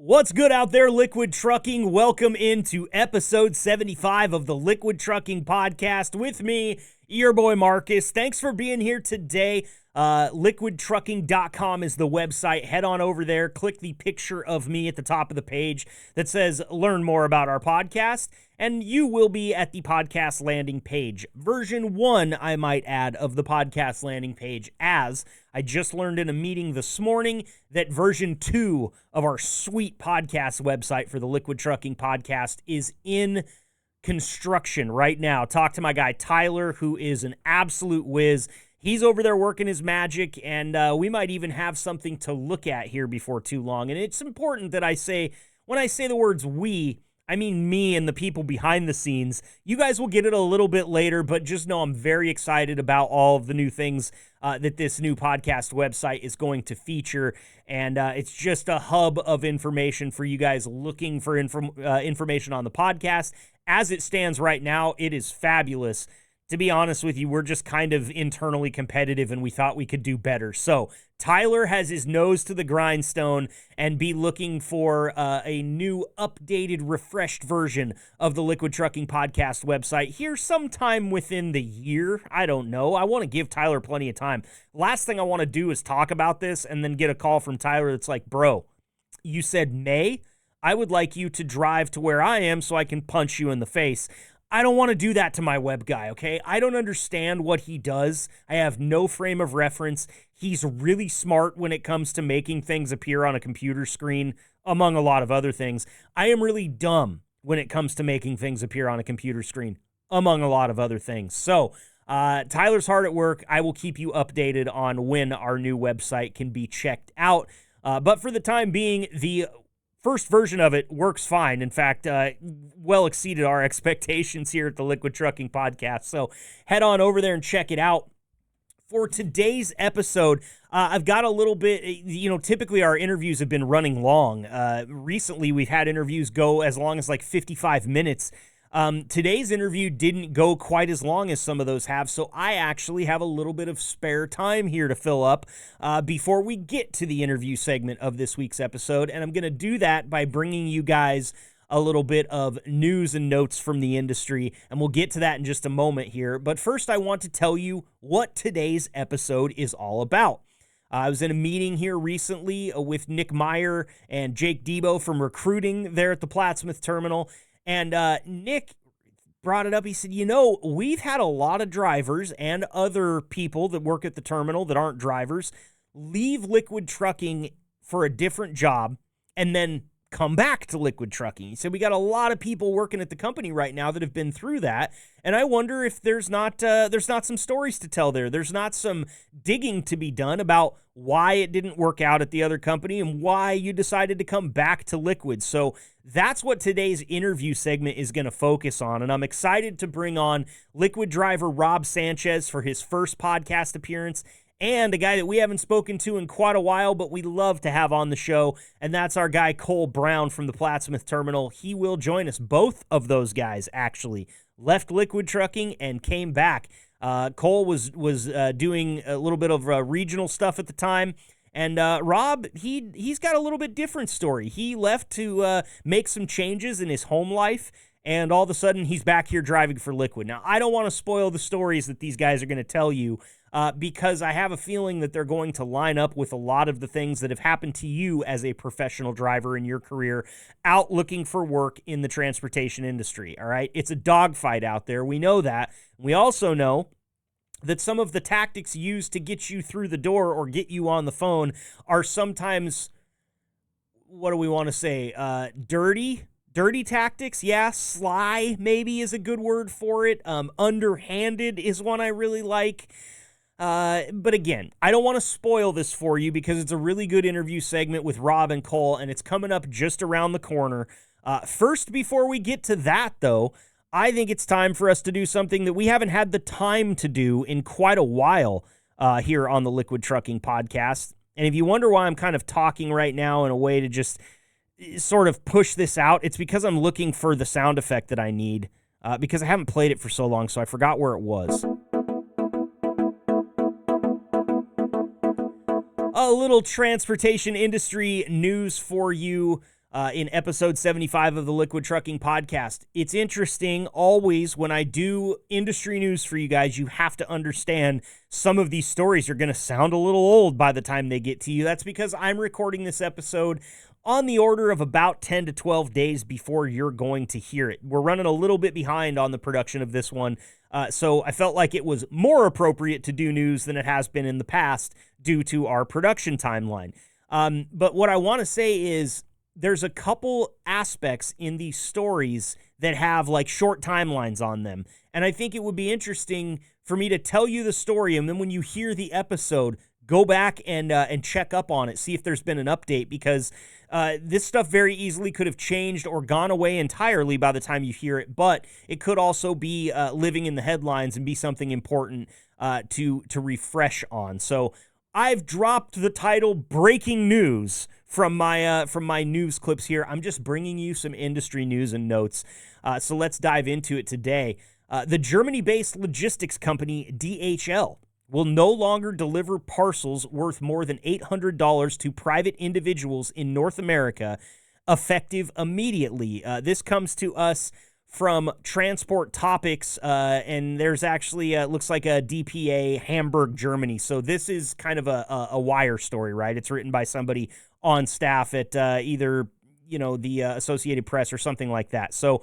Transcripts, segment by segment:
What's good out there, Liquid Trucking? Welcome into episode 75 of the Liquid Trucking Podcast with me, your boy Marcus. Thanks for being here today. LiquidTrucking.com is the website. Head on over there, click the picture of me at the top of the page that says learn more about our podcast, and you will be at the podcast landing page. Version 1, I might add, of the podcast landing page, as I just learned in a meeting this morning that version 2 of our sweet podcast website for the Liquid Trucking Podcast is in construction right now. Talk to my guy Tyler, who is an absolute whiz. He's over there working his magic, and we might even have something to look at here before too long. And it's important that when I say the words we, I mean me and the people behind the scenes. You guys will get it a little bit later, but just know I'm very excited about all of the new things that this new podcast website is going to feature. And it's just a hub of information for you guys looking for information on the podcast. As it stands right now, it is fabulous. To be honest with you, we're just kind of internally competitive, and we thought we could do better. So Tyler has his nose to the grindstone and be looking for a new, updated, refreshed version of the Liquid Trucking Podcast website here sometime within the year. I don't know. I want to give Tyler plenty of time. Last thing I want to do is talk about this and then get a call from Tyler that's like, bro, you said May? I would like you to drive to where I am so I can punch you in the face. I don't want to do that to my web guy, okay? I don't understand what he does. I have no frame of reference. He's really smart when it comes to making things appear on a computer screen, among a lot of other things. I am really dumb when it comes to making things appear on a computer screen, among a lot of other things. So, Tyler's hard at work. I will keep you updated on when our new website can be checked out. But for the time being, the first version of it works fine. In fact, well exceeded our expectations here at the Liquid Trucking Podcast. So head on over there and check it out. For today's episode, I've got a little bit, typically our interviews have been running long. Recently, we've had interviews go as long as like 55 minutes. Today's interview didn't go quite as long as some of those have, so I actually have a little bit of spare time here to fill up before we get to the interview segment of this week's episode, and I'm going to do that by bringing you guys a little bit of news and notes from the industry, and we'll get to that in just a moment here. But first, I want to tell you what today's episode is all about. I was in a meeting here recently with Nick Meyer and Jake Debo from recruiting there at the Plattsmouth terminal. And Nick brought it up. He said, we've had a lot of drivers and other people that work at the terminal that aren't drivers leave Liquid Trucking for a different job and then come back to Liquid Trucking. He said, we got a lot of people working at the company right now that have been through that. And I wonder if there's not some stories to tell there. There's not some digging to be done about why it didn't work out at the other company and why you decided to come back to Liquid. So that's what today's interview segment is going to focus on. And I'm excited to bring on Liquid driver Rob Sanchez for his first podcast appearance, and a guy that we haven't spoken to in quite a while, but we love to have on the show, and that's our guy Cole Brown from the Plattsmouth terminal. He will join us. Both of those guys actually left Liquid Trucking and came back. Cole was doing a little bit of regional stuff at the time, and Rob, he's got a little bit different story. He left to make some changes in his home life, and all of a sudden he's back here driving for Liquid. Now, I don't want to spoil the stories that these guys are going to tell you, because I have a feeling that they're going to line up with a lot of the things that have happened to you as a professional driver in your career out looking for work in the transportation industry, all right? It's a dogfight out there. We know that. We also know that some of the tactics used to get you through the door or get you on the phone are sometimes, what do we want to say, dirty tactics. Yeah, sly maybe is a good word for it. Underhanded is one I really like. But again, I don't want to spoil this for you because it's a really good interview segment with Rob and Cole, and it's coming up just around the corner. First, before we get to that, though, I think it's time for us to do something that we haven't had the time to do in quite a while here on the Liquid Trucking Podcast. And if you wonder why I'm kind of talking right now in a way to just sort of push this out, it's because I'm looking for the sound effect that I need because I haven't played it for so long, so I forgot where it was. A little transportation industry news for you. in episode 75 of the Liquid Trucking Podcast. It's interesting always when I do industry news for you guys, you have to understand some of these stories are going to sound a little old by the time they get to you. That's because I'm recording this episode on the order of about 10 to 12 days before you're going to hear it. We're running a little bit behind on the production of this one, so I felt like it was more appropriate to do news than it has been in the past due to our production timeline. But what I want to say is there's a couple aspects in these stories that have like short timelines on them, and I think it would be interesting for me to tell you the story, and then when you hear the episode, go back and check up on it, see if there's been an update, because this stuff very easily could have changed or gone away entirely by the time you hear it, but it could also be living in the headlines and be something important to refresh on. So I've dropped the title "Breaking News" from my news clips here. I'm just bringing you some industry news and notes. So let's dive into it today. The Germany-based logistics company DHL will no longer deliver parcels worth more than $800 to private individuals in North America, effective immediately. This comes to us from Transport Topics, and there's actually, looks like a DPA, Hamburg, Germany. So this is kind of a wire story, right? It's written by somebody on staff at either, the Associated Press or something like that. So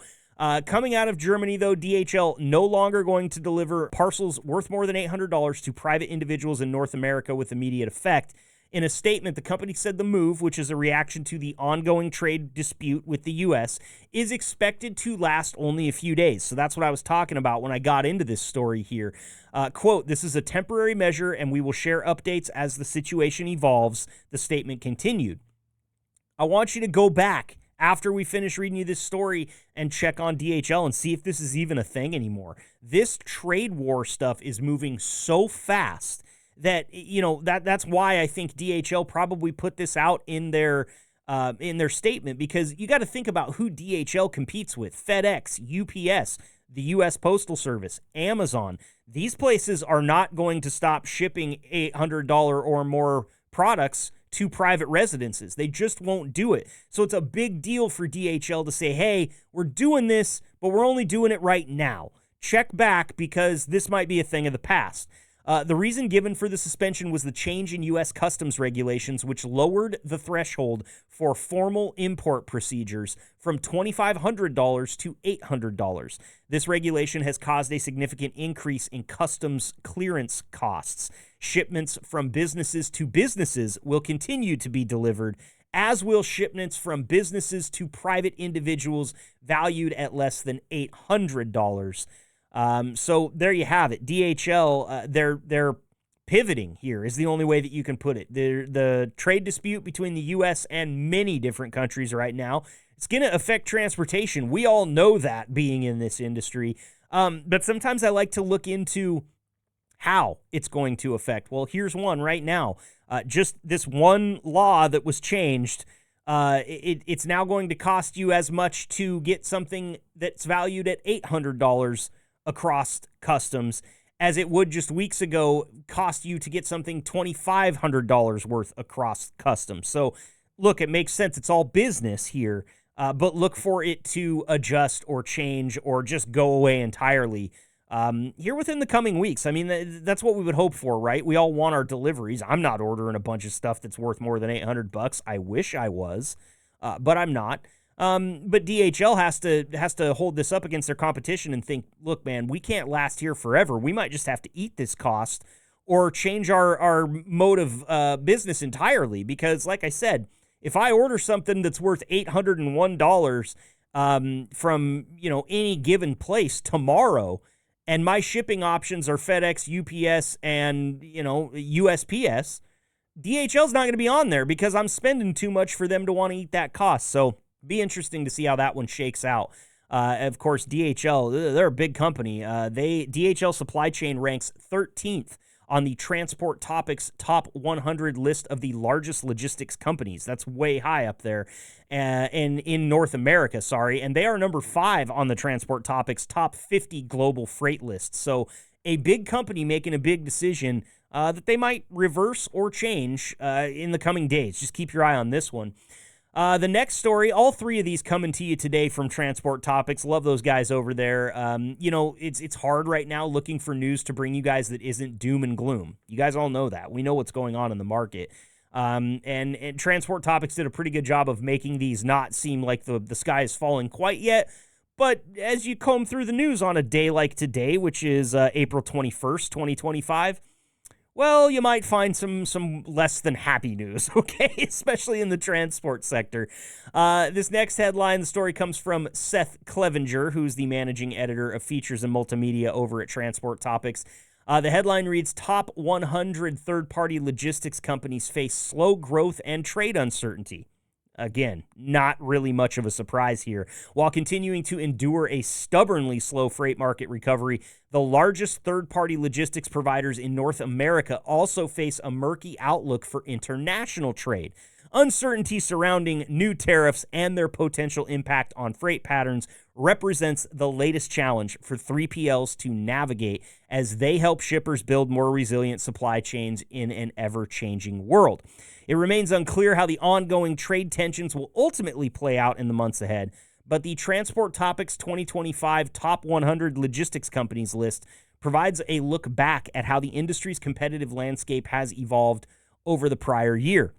coming out of Germany, though, DHL no longer going to deliver parcels worth more than $800 to private individuals in North America with immediate effect. In a statement, the company said the move, which is a reaction to the ongoing trade dispute with the U.S., is expected to last only a few days. So that's what I was talking about when I got into this story here. Quote, "This is a temporary measure, and we will share updates as the situation evolves," the statement continued. I want you to go back after we finish reading you this story and check on DHL and see if this is even a thing anymore. This trade war stuff is moving so fast that, that's why I think DHL probably put this out in their statement, because you got to think about who DHL competes with: FedEx, UPS, the U.S. Postal Service, Amazon. These places are not going to stop shipping $800 or more products to private residences. They just won't do it. So it's a big deal for DHL to say, hey, we're doing this, but we're only doing it right now. Check back, because this might be a thing of the past. The reason given for the suspension was the change in U.S. customs regulations, which lowered the threshold for formal import procedures from $2,500 to $800. This regulation has caused a significant increase in customs clearance costs. Shipments from businesses to businesses will continue to be delivered, as will shipments from businesses to private individuals valued at less than $800. So there you have it. DHL, they're pivoting here is the only way that you can put it. The trade dispute between the U.S. and many different countries right now, it's going to affect transportation. We all know that, being in this industry. But sometimes I like to look into how it's going to affect. Well, here's one right now. Just this one law that was changed, it's now going to cost you as much to get something that's valued at $800 across customs as it would just weeks ago cost you to get something $2,500 worth across customs. So look, it makes sense. It's all business here, but look for it to adjust or change or just go away entirely here within the coming weeks. I mean, that's what we would hope for, right? We all want our deliveries. I'm not ordering a bunch of stuff that's worth more than $800. I wish I was, but I'm not. But DHL has to hold this up against their competition and think, look, man, we can't last here forever. We might just have to eat this cost or change our mode of business entirely. Because, like I said, if I order something that's worth $801 from any given place tomorrow, and my shipping options are FedEx, UPS, and USPS, DHL's not going to be on there because I'm spending too much for them to want to eat that cost. So be interesting to see how that one shakes out. Of course, DHL, they're a big company. DHL supply chain ranks 13th on the Transport Topics top 100 list of the largest logistics companies. That's way high up there in North America, and they are number 5 on the Transport Topics top 50 global freight list. So a big company making a big decision that they might reverse or change in the coming days. Just keep your eye on this one. The next story, all three of these coming to you today from Transport Topics. Love those guys over there. It's hard right now looking for news to bring you guys that isn't doom and gloom. You guys all know that. We know what's going on in the market. And Transport Topics did a pretty good job of making these not seem like the sky is falling quite yet. But as you comb through the news on a day like today, which is April 21st, 2025, well, you might find some less than happy news, okay? Especially in the transport sector. This next headline, the story comes from Seth Clevenger, who's the managing editor of features and multimedia over at Transport Topics. The headline reads, Top 100 third-party logistics companies face slow growth and trade uncertainty. Again, not really much of a surprise here. While continuing to endure a stubbornly slow freight market recovery, the largest third-party logistics providers in North America also face a murky outlook for international trade. Uncertainty surrounding new tariffs and their potential impact on freight patterns represents the latest challenge for 3PLs to navigate as they help shippers build more resilient supply chains in an ever-changing world. It remains unclear how the ongoing trade tensions will ultimately play out in the months ahead, but the Transport Topics 2025 Top 100 Logistics Companies list provides a look back at how the industry's competitive landscape has evolved over the prior year.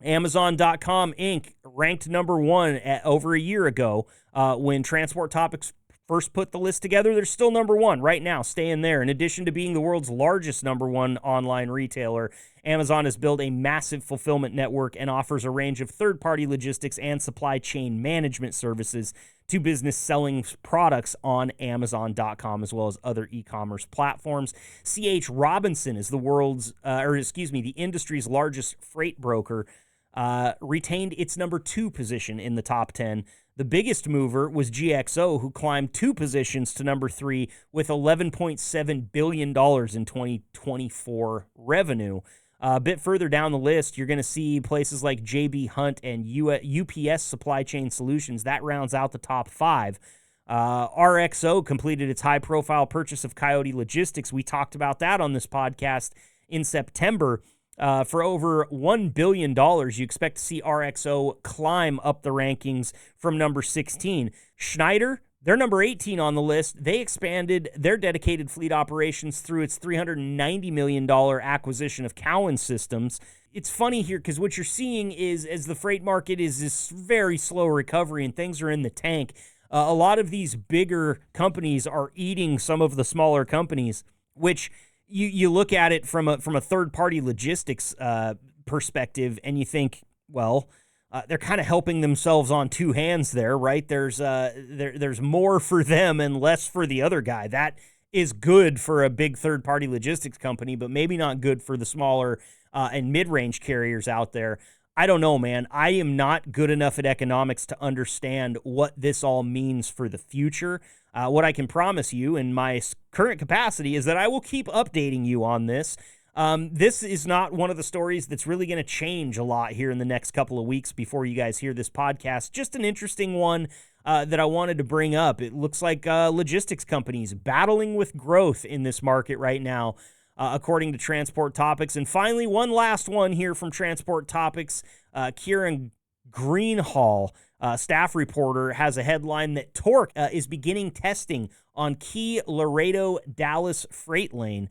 Amazon.com Inc. ranked number one over a year ago when Transport Topics first put the list together. They're still number one right now, staying there. In addition to being the world's largest number one online retailer, Amazon has built a massive fulfillment network and offers a range of third-party logistics and supply chain management services to business selling products on Amazon.com as well as other e-commerce platforms. C.H. Robinson is the industry's largest freight broker, retained its number 2 position in the top 10. The biggest mover was GXO, who climbed 2 positions to number 3 with $11.7 billion in 2024 revenue. A bit further down the list, you're going to see places like JB Hunt and UPS Supply Chain Solutions. That rounds out the top 5. RXO completed its high-profile purchase of Coyote Logistics. We talked about that on this podcast in September. For over $1 billion, you expect to see RXO climb up the rankings from number 16. Schneider, they're number 18 on the list. They expanded their dedicated fleet operations through its $390 million acquisition of Cowan Systems. It's funny here because what you're seeing is as the freight market is this very slow recovery and things are in the tank, a lot of these bigger companies are eating some of the smaller companies, which you look at it from a third-party logistics perspective, and you think, well, they're kind of helping themselves on two hands there, right? There's more for them and less for the other guy. That is good for a big third-party logistics company, but maybe not good for the smaller and mid-range carriers out there. I don't know, man. I am not good enough at economics to understand what this all means for the future. What I can promise you in my current capacity is that I will keep updating you on this. This is not one of the stories that's really going to change a lot here in the next couple of weeks before you guys hear this podcast. Just an interesting one that I wanted to bring up. It looks like logistics companies battling with growth in this market right now, according to Transport Topics. And finally, one last one here from Transport Topics. Kieran Greenhall, staff reporter, has a headline that Torque is beginning testing on key Laredo-Dallas freight lane.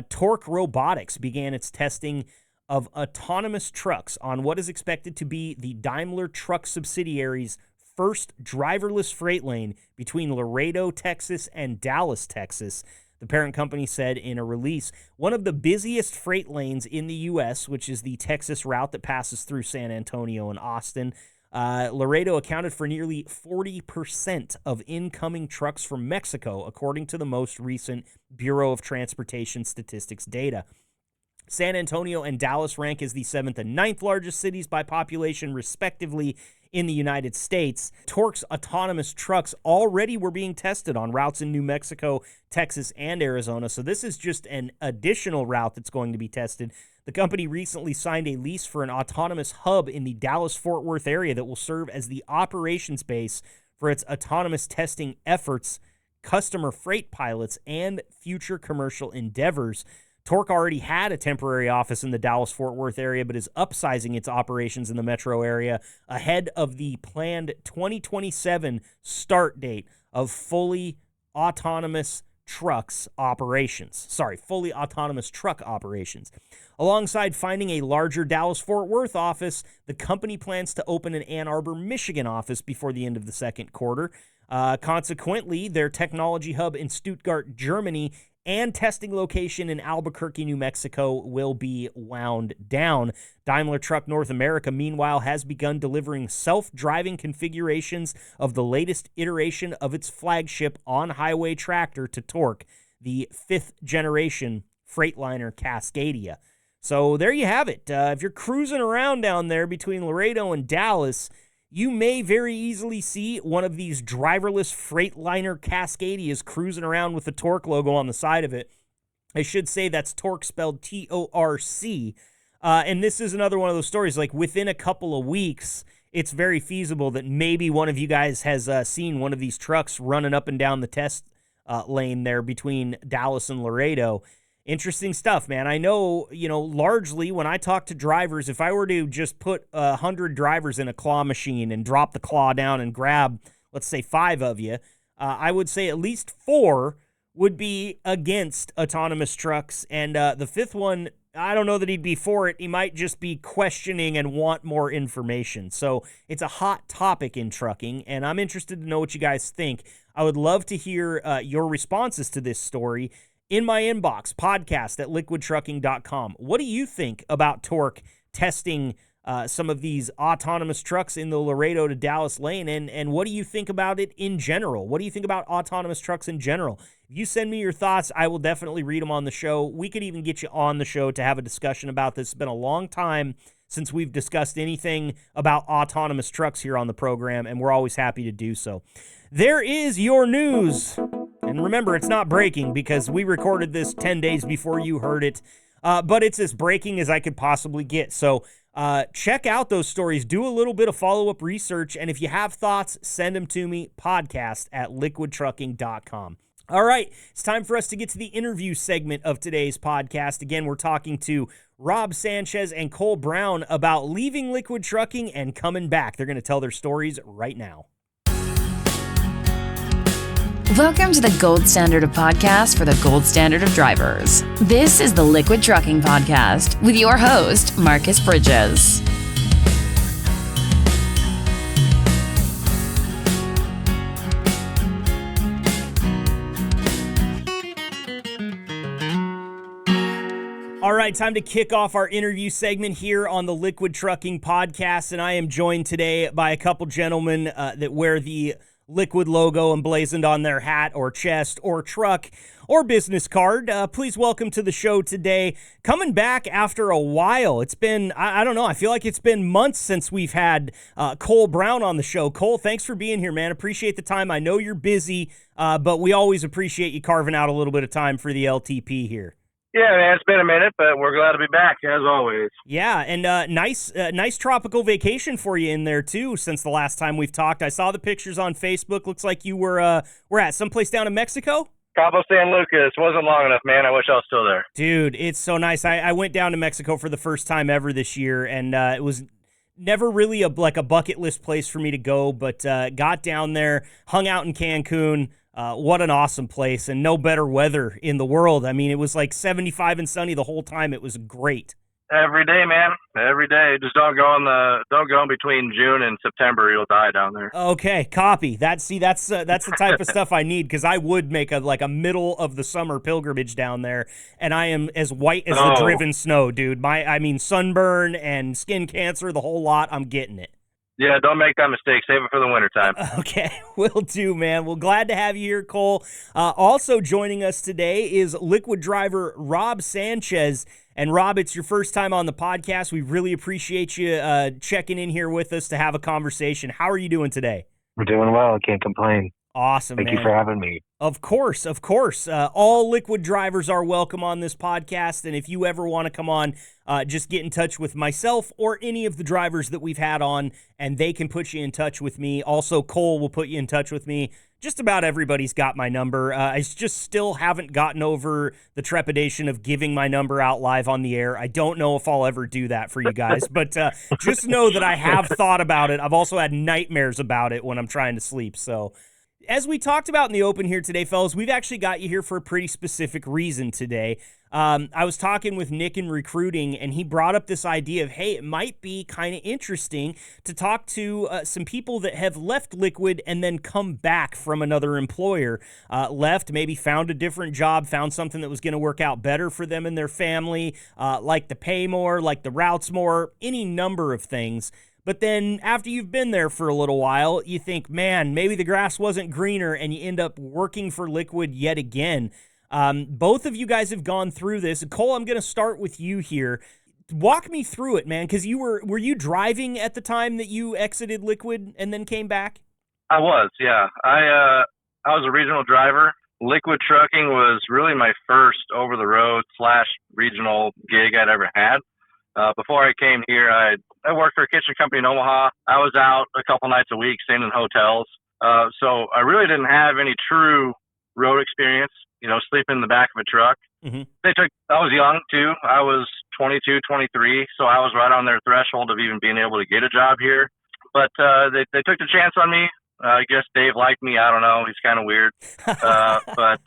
Torque Robotics began its testing of autonomous trucks on what is expected to be the Daimler Truck subsidiary's first driverless freight lane between Laredo, Texas, and Dallas, Texas. The parent company said in a release, one of the busiest freight lanes in the U.S., which is the Texas route that passes through San Antonio and Austin. Laredo accounted for nearly 40% of incoming trucks from Mexico, according to the most recent Bureau of Transportation Statistics data. San Antonio and Dallas rank as the 7th and 9th largest cities by population, respectively, in the United States. Torque's autonomous trucks already were being tested on routes in New Mexico, Texas, and Arizona, so this is just an additional route that's going to be tested. The company recently signed a lease for an autonomous hub in the Dallas-Fort Worth area that will serve as the operations base for its autonomous testing efforts, customer freight pilots, and future commercial endeavors. Torque already had a temporary office in the Dallas-Fort Worth area, but is upsizing its operations in the metro area ahead of the planned 2027 start date of fully autonomous truck operations. Alongside finding a larger Dallas-Fort Worth office, the company plans to open an Ann Arbor, Michigan office before the end of the second quarter. Consequently, their technology hub in Stuttgart, Germany, and testing location in Albuquerque, New Mexico will be wound down. Daimler Truck North America, meanwhile, has begun delivering self-driving configurations of the latest iteration of its flagship on-highway tractor to Torque, the 5th generation Freightliner Cascadia. So there you have it. If you're cruising around down there between Laredo and Dallas, you may very easily see one of these driverless Freightliner Cascadias cruising around with the Torque logo on the side of it. I should say that's Torque spelled T-O-R-C. And this is another one of those stories, like within a couple of weeks, it's very feasible that maybe one of you guys has seen one of these trucks running up and down the test lane there between Dallas and Laredo. Interesting stuff, man. I know, largely when I talk to drivers, if I were to just put 100 drivers in a claw machine and drop the claw down and grab, let's say, 5 of you, I would say at least 4 would be against autonomous trucks. And the 5th one, I don't know that he'd be for it. He might just be questioning and want more information. So it's a hot topic in trucking, and I'm interested to know what you guys think. I would love to hear your responses to this story. In my inbox, podcast@liquidtrucking.com. What do you think about Torque testing some of these autonomous trucks in the Laredo to Dallas lane? And what do you think about it in general? What do you think about autonomous trucks in general? If you send me your thoughts, I will definitely read them on the show. We could even get you on the show to have a discussion about this. It's been a long time since we've discussed anything about autonomous trucks here on the program, and we're always happy to do so. There is your news. And remember, it's not breaking because we recorded this 10 days before you heard it, but it's as breaking as I could possibly get. So check out those stories. Do a little bit of follow-up research, and if you have thoughts, send them to me, podcast@liquidtrucking.com. All right, it's time for us to get to the interview segment of today's podcast. Again, we're talking to Rob Sanchez and Cole Brown about leaving Liquid Trucking and coming back. They're going to tell their stories right now. Welcome to the gold standard of podcasts for the gold standard of drivers. This is the Liquid Trucking Podcast with your host, Marcus Bridges. All right, time to kick off our interview segment here on the Liquid Trucking Podcast, and I am joined today by a couple gentlemen that wear the Liquid logo emblazoned on their hat or chest or truck or business card. Please welcome to the show today, coming back after a while. It's been, I don't know, I feel like it's been months since we've had Cole Brown on the show. Cole, thanks for being here, man. Appreciate the time. I know you're busy, but we always appreciate you carving out a little bit of time for the LTP here. Yeah, man, it's been a minute, but we're glad to be back, as always. Yeah, and nice tropical vacation for you in there, too, since the last time we've talked. I saw the pictures on Facebook. Looks like you were at someplace down in Mexico? Cabo San Lucas. Wasn't long enough, man. I wish I was still there. Dude, it's so nice. I went down to Mexico for the first time ever this year, and it was never really a bucket list place for me to go, but got down there, hung out in Cancun. What an awesome place, and no better weather in the world. I mean, it was like 75 and sunny the whole time. It was great. Every day, man. Every day. Just don't go in between June and September. You'll die down there. Okay, copy. That's the type of stuff I need, because I would make a middle of the summer pilgrimage down there, and I am as white as the driven snow, dude. Sunburn and skin cancer, the whole lot. I'm getting it. Yeah, don't make that mistake. Save it for the wintertime. Okay, will do, man. Well, glad to have you here, Cole. Also joining us today is Liquid driver Rob Sanchez. And Rob, it's your first time on the podcast. We really appreciate you checking in here with us to have a conversation. How are you doing today? We're doing well. I can't complain. Awesome, Thank man. you for having me. Of course, of course. All liquid drivers are welcome on this podcast, and if you ever want to come on, just get in touch with myself or any of the drivers that we've had on, and they can put you in touch with me. Also, Cole will put you in touch with me. Just about everybody's got my number. I just still haven't gotten over the trepidation of giving my number out live on the air. I don't know if I'll ever do that for you guys, but just know that I have thought about it. I've also had nightmares about it when I'm trying to sleep, so... As we talked about in the open here today, fellas, we've actually got you here for a pretty specific reason today. I was talking with Nick in recruiting, and he brought up this idea of, hey, it might be kind of interesting to talk to some people that have left Liquid and then come back from another employer. Left, maybe found a different job, found something that was going to work out better for them and their family, like the pay more, like the routes more, any number of things. But then after you've been there for a little while, you think, man, maybe the grass wasn't greener, and you end up working for Liquid yet again. Both of you guys have gone through this. Cole, I'm going to start with you here. Walk me through it, man, because were you driving at the time that you exited Liquid and then came back? I was, yeah. I was a regional driver. Liquid trucking was really my first over-the-road / regional gig I'd ever had. Before I came here, I worked for a kitchen company in Omaha. I was out a couple nights a week, staying in hotels. So I really didn't have any true road experience, sleeping in the back of a truck. Mm-hmm. I was young too. I was 22, 23. So I was right on their threshold of even being able to get a job here. But, they took the chance on me. I guess Dave liked me. I don't know. He's kind of weird. But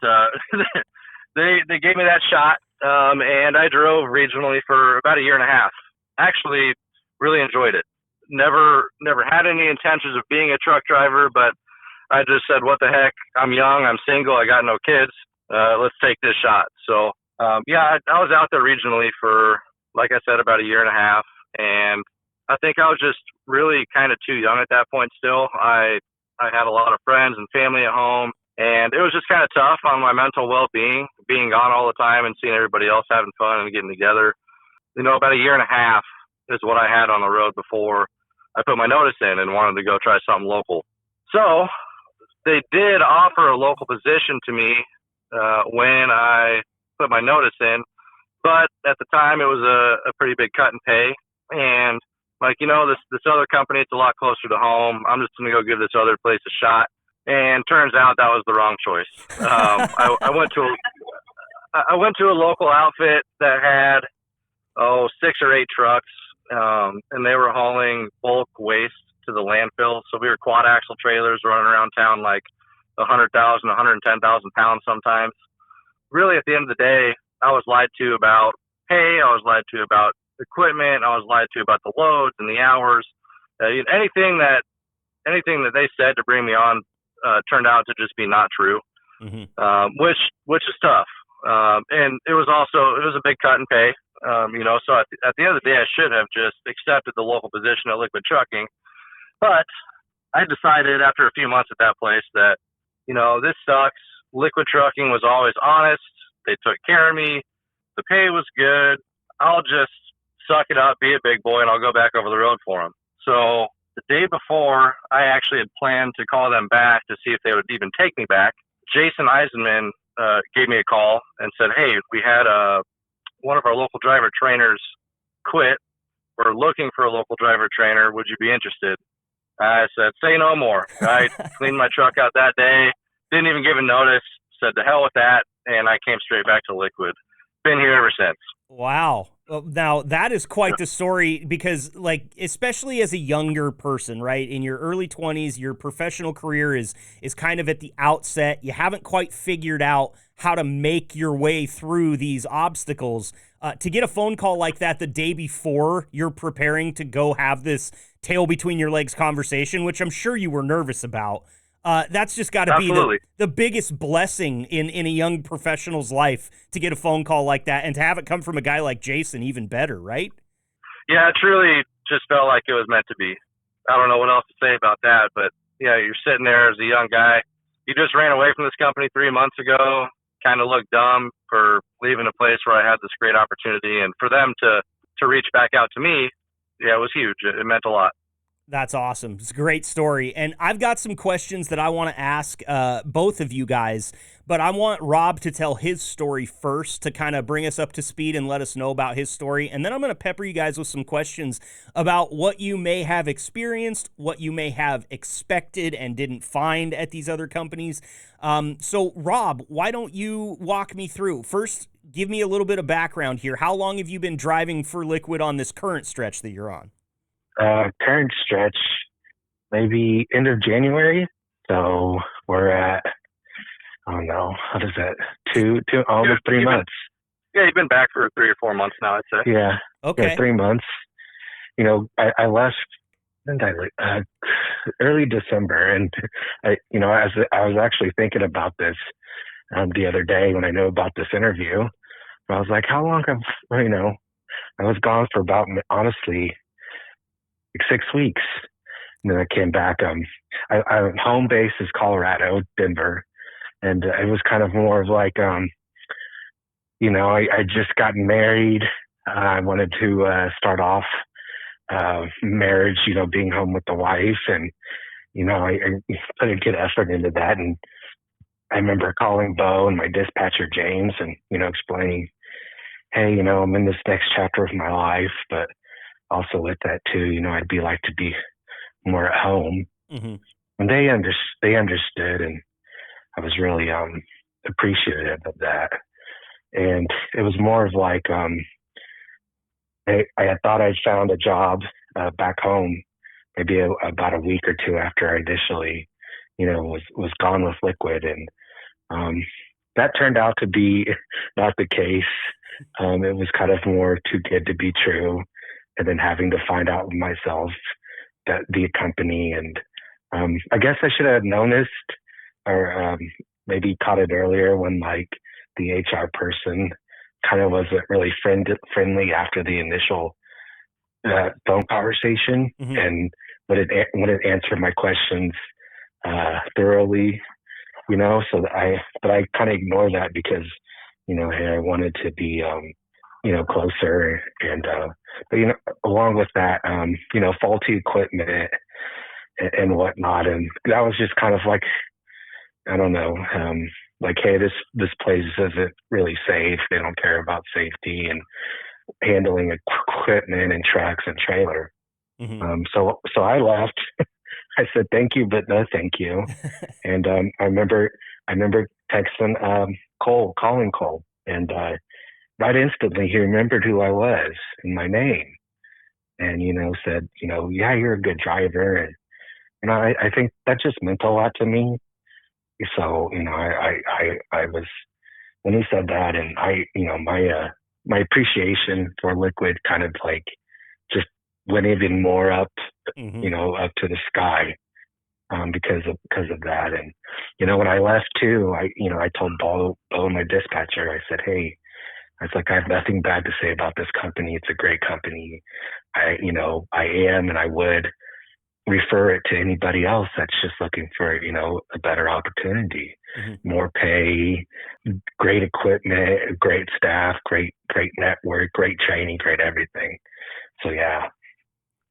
they gave me that shot. And I drove regionally for about a year and a half. Actually, really enjoyed it. Never had any intentions of being a truck driver, but I just said, what the heck? I'm young, I'm single, I got no kids. Let's take this shot. So, I was out there regionally for, like I said, about a year and a half. And I think I was just really kind of too young at that point still. I had a lot of friends and family at home. And it was just kind of tough on my mental well-being, being gone all the time and seeing everybody else having fun and getting together. About a year and a half is what I had on the road before I put my notice in and wanted to go try something local. So they did offer a local position to me when I put my notice in. But at the time, it was a pretty big cut in pay. And this other company, it's a lot closer to home. I'm just going to go give this other place a shot. And turns out that was the wrong choice. I went to a local outfit that had 6 or 8 trucks, and they were hauling bulk waste to the landfill. So we were quad axle trailers running around town like 100,000, 110,000 pounds sometimes. Really, at the end of the day, I was lied to about pay. I was lied to about equipment. I was lied to about the loads and the hours. Anything that they said to bring me on turned out to just be not true, mm-hmm. Which is tough. And it was a big cut in pay. So at the end of the day, I should have just accepted the local position at Liquid Trucking. But I decided after a few months at that place that, this sucks. Liquid Trucking was always honest. They took care of me. The pay was good. I'll just suck it up, be a big boy, and I'll go back over the road for them. So the day before, I actually had planned to call them back to see if they would even take me back. Jason Eisenman gave me a call and said, hey, we had one of our local driver trainers quit. We're looking for a local driver trainer. Would you be interested? I said, say no more. I cleaned my truck out that day, didn't even give a notice, said to hell with that, and I came straight back to Liquid. Been here ever since. Wow. Well, now, that is quite the story because, especially as a younger person, right, in your early 20s, your professional career is kind of at the outset. You haven't quite figured out how to make your way through these obstacles. To get a phone call like that the day before you're preparing to go have this tail between your legs conversation, which I'm sure you were nervous about, that's just got to be the biggest blessing in a young professional's life, to get a phone call like that and to have it come from a guy like Jason, even better, right? Yeah, it truly just felt like it was meant to be. I don't know what else to say about that, but yeah, you're sitting there as a young guy. You just ran away from this company 3 months ago, kind of looked dumb for leaving a place where I had this great opportunity. And for them to reach back out to me, yeah, it was huge. It meant a lot. That's awesome. It's a great story. And I've got some questions that I want to ask both of you guys, but I want Rob to tell his story first to kind of bring us up to speed and let us know about his story. And then I'm going to pepper you guys with some questions about what you may have experienced, what you may have expected and didn't find at these other companies. So, Rob, why don't you walk me through? First, give me a little bit of background here. How long have you been driving for Liquid on this current stretch that you're on? Current stretch, maybe end of January. So we're at, I don't know, what is that? Almost 3 months. You've been back for 3 or 4 months now, I'd say. Yeah. Okay. Yeah, 3 months. I left, early December, and as I was actually thinking about this the other day when I knew about this interview, I was like, how long I was gone for about, honestly, 6 weeks. And then I came back. I'm home base is Colorado, Denver. And it was kind of more of like, I just gotten married. I wanted to start off marriage, being home with the wife. And, I put a good effort into that. And I remember calling Bo and my dispatcher, James, and, explaining, hey, I'm in this next chapter of my life, but also with that too, I'd like to be more at home. Mm-hmm. And they understood, and I was really appreciative of that. And it was more of like I had thought I'd found a job back home, maybe about a week or two after I initially, was gone with Liquid, and that turned out to be not the case. It was kind of more too good to be true. And then having to find out myself that the company, and I guess I should have noticed or maybe caught it earlier when like the HR person kind of wasn't really friendly after the initial phone conversation, Mm-hmm. and wouldn't answer my questions thoroughly, so but I kind of ignored that because, hey, I wanted to be, closer, and but along with that, faulty equipment and whatnot, and that was just kind of like, I don't know, like, hey, this place isn't really safe. They don't care about safety and handling equipment and trucks and trailer. Mm-hmm. So I left. I said thank you, but no thank you. And I remember texting calling Cole, and right instantly he remembered who I was and my name, and said, yeah, you're a good driver, and I think that just meant a lot to me. So I was, when he said that, and my appreciation for Liquid kind of like just went even more up, Mm-hmm. Up to the sky, because of that. And when I left too, I told Bo, my dispatcher, I said, hey, I was like, I have nothing bad to say about this company. It's a great company. I am, and I would refer it to anybody else that's just looking for, a better opportunity, Mm-hmm. more pay, great equipment, great staff, great network, great training, great everything. So yeah.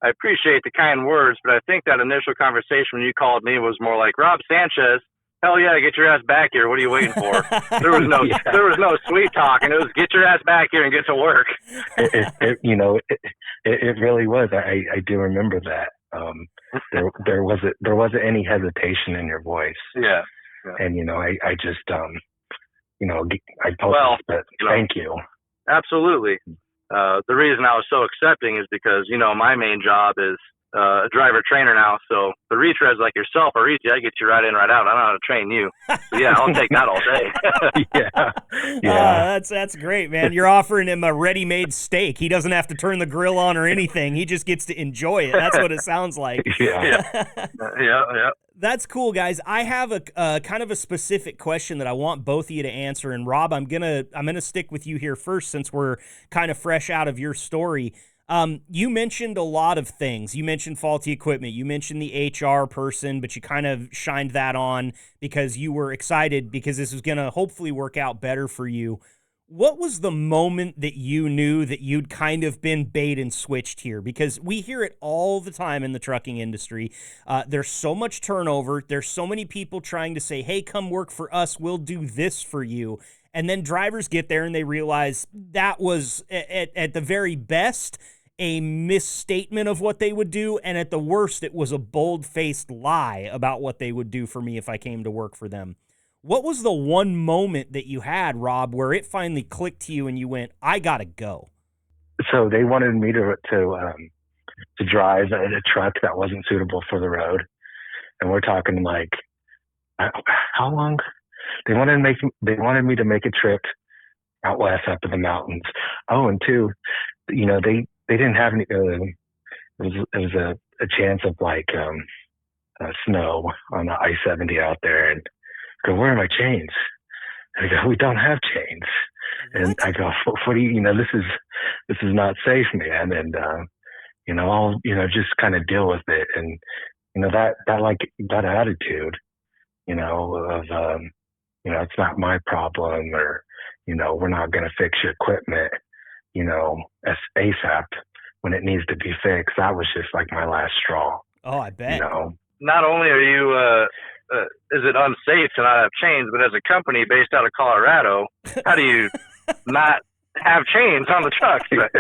I appreciate the kind words, but I think that initial conversation when you called me was more like, Rob Sanchez, hell yeah, get your ass back here. What are you waiting for? There was no there was no sweet talking. It was get your ass back here and get to work. It really was. I do remember that. There wasn't any hesitation in your voice. Yeah. And I just I told Well, you, but thank you. Absolutely. The reason I was so accepting is because, my main job is a driver trainer now. So the retreads like yourself are easy. I get you right in, right out. I know how to train you. So yeah, I'll take that all day. Yeah. That's great, man. You're offering him a ready-made steak. He doesn't have to turn the grill on or anything. He just gets to enjoy it. That's what it sounds like. Yeah. That's cool, guys. I have a kind of a specific question that I want both of you to answer. And Rob, I'm gonna stick with you here first since we're kind of fresh out of your story. You mentioned a lot of things. You mentioned faulty equipment. You mentioned the HR person, but you kind of shined that on because you were excited because this was going to hopefully work out better for you. What was the moment that you knew that you'd kind of been bait and switched here? Because we hear it all the time in the trucking industry. There's so much turnover. There's so many people trying to say, hey, come work for us. We'll do this for you. And then drivers get there and they realize that was, at the very best, a misstatement of what they would do. And at the worst, it was a bold-faced lie about what they would do for me if I came to work for them. What was the one moment that you had, Rob, where it finally clicked to you and you went, I gotta go? So they wanted me to drive a truck that wasn't suitable for the road, and we're talking like, how long? They wanted me to make a trip out west up in the mountains. Oh, and two, they didn't have any. It was a chance of like snow on the I-70 out there, and go, where are my chains? And I go, we don't have chains. And What? I go, what do you, this is not safe, man. And, I'll, just kind of deal with it. And, that attitude, of, it's not my problem, or, we're not going to fix your equipment, ASAP when it needs to be fixed. That was just like my last straw. Oh, I bet. Not only are you, is it unsafe to not have chains, but as a company based out of Colorado, how do you not have chains on the trucks? That